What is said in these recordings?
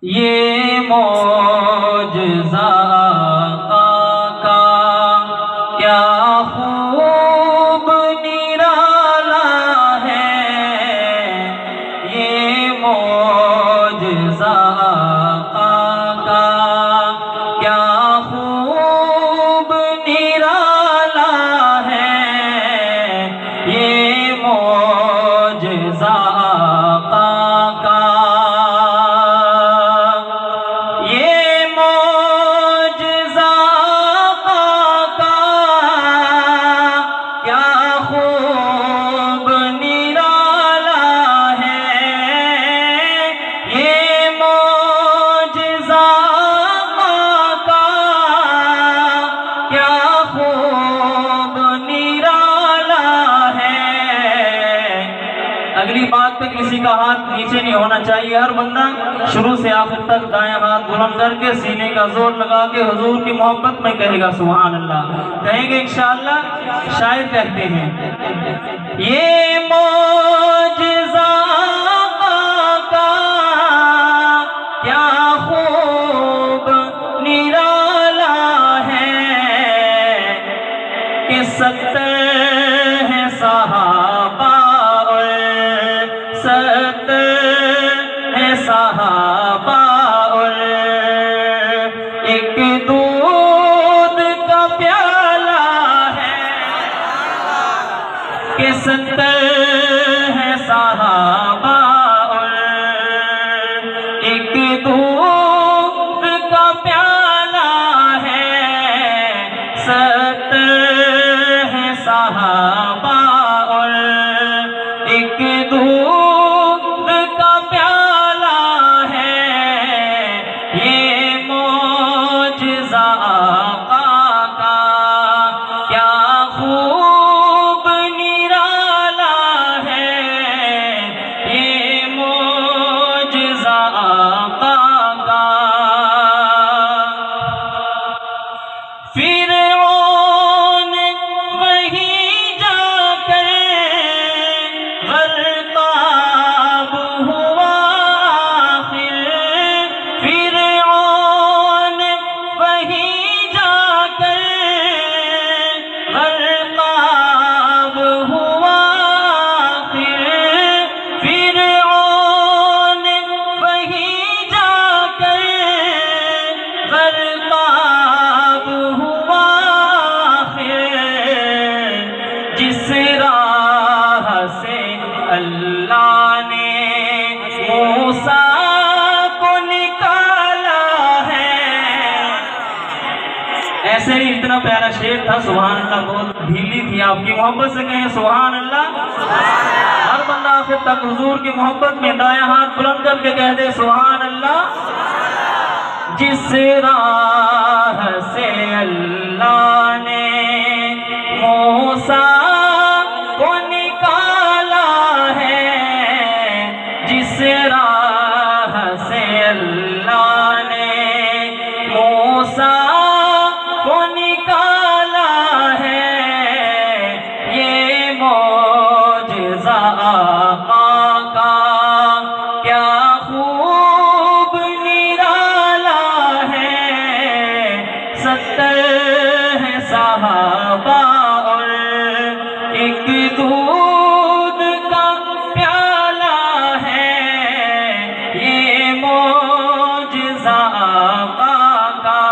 یہ معجزہ آقا کا کیا خوب نرالا ہے، یہ معجزہ آقا کا کیا خوب نرالا ہے، یہ معجزہ آقا کا اگلی بات پہ کسی کا ہاتھ نیچے نہیں ہونا چاہیے، ہر بندہ شروع سے آخر تک دائیں ہاتھ بلند کر کے سینے کا زور لگا کے حضور کی محبت میں کہے گا سبحان اللہ، کہیں گے انشاءاللہ۔ شاعر کہتے ہیں یہ معجزہ آقا کا کیا خوب نرالا ہے کہ 70 ہیں صحابہ صحابہ اور ایک دودھ کا پیالہ ہے کہ 70 ہیں صحابہ اور ایک دودھ کا پیالہ ہے، 70 ہیں صحابہ اور ایک دودھ کا پیالہ ہے، یہ معجزہ آقا کا کیا خوب نرالا ہے، یہ معجزہ آقا کا۔ فرعون وہیں جا کر غرقاب ہوا آخر، فرعون وہیں جا کر غرقاب ہوا آخر، فرعون وہیں جا کر غرقاب ہوا آخر، جس راہ سے اللہ نے موسیٰ کو نکالا ہے۔ ایسے ہی اتنا پیارا شعر تھا، سبحان اللہ، بہت ڈھیلی تھی، آپ کی محبت سے کہیں سبحان اللہ۔ ہر بندہ آخر تک حضور کی محبت میں دائیں ہاتھ بلند کر کے کہہ دے سبحان اللہ۔ جس راہ سے اللہ نے موسیٰ کو نکالا ہے، جس راہ سے اللہ نے موسیٰ کو نکالا ہے، یہ معجزہ آقا کا کیا خوب نرالا ہے، 70 ہیں صحابہ اور ایک دودھ کا پیالہ ہے، یہ معجزہ آقا کا۔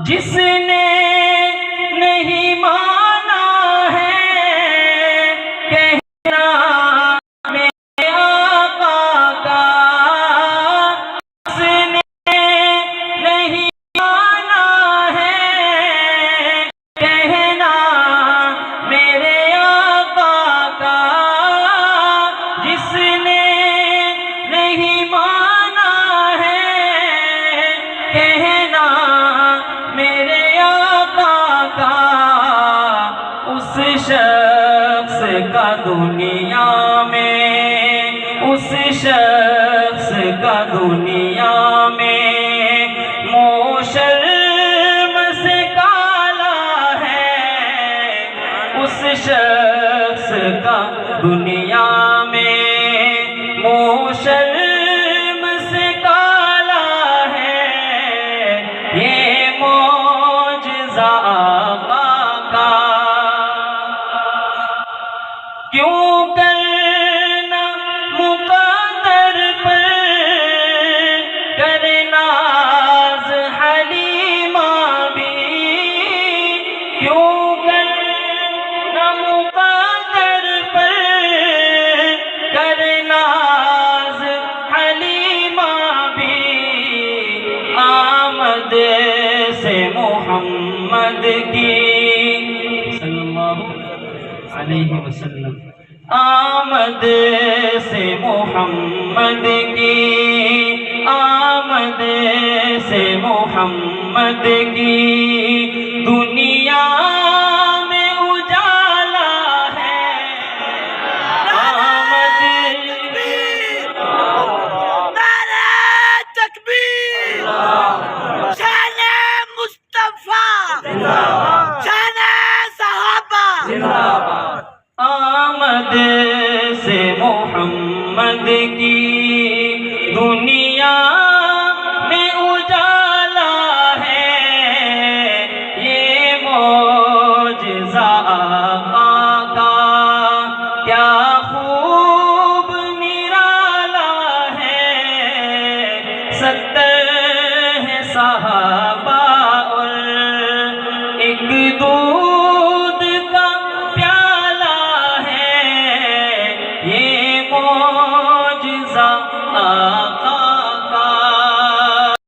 جس نے نہیں مانا ہے کہنا میرے آقا کا، جس نے نہیں مانا ہے کہنا میرے آقا کا، جس نے نہیں مانا ہے کہنا میرے آقا کا، اس شخص کا دنیا میں، اس شخص کا دنیا میں منہ شرم سے کالا ہے، اس شخص کا دنیا میں کیوں شرم سے کالا ہے یہ معجزہ آقا کا، کیوں کرنا مقدر پر کرے ناز حلیمہ بھی، کیوں کرنا مقدر پر کرے ناز حلیمہ بھی، آمد سے محمد کی صلی اللہ علیہ وسلم، آمد سے محمد کی، آمد سے محمد کی دنیا میں اجالا ہے، آمد نعرہ تکبیر، شان مصطفیٰ، شان صحابہ، آمد سے محمد کی دنیا میں اجالا ہے، یہ معجزہ آقا کا کیا خوب نرالا ہے، 70 ہیں صحابہ اور ایک دو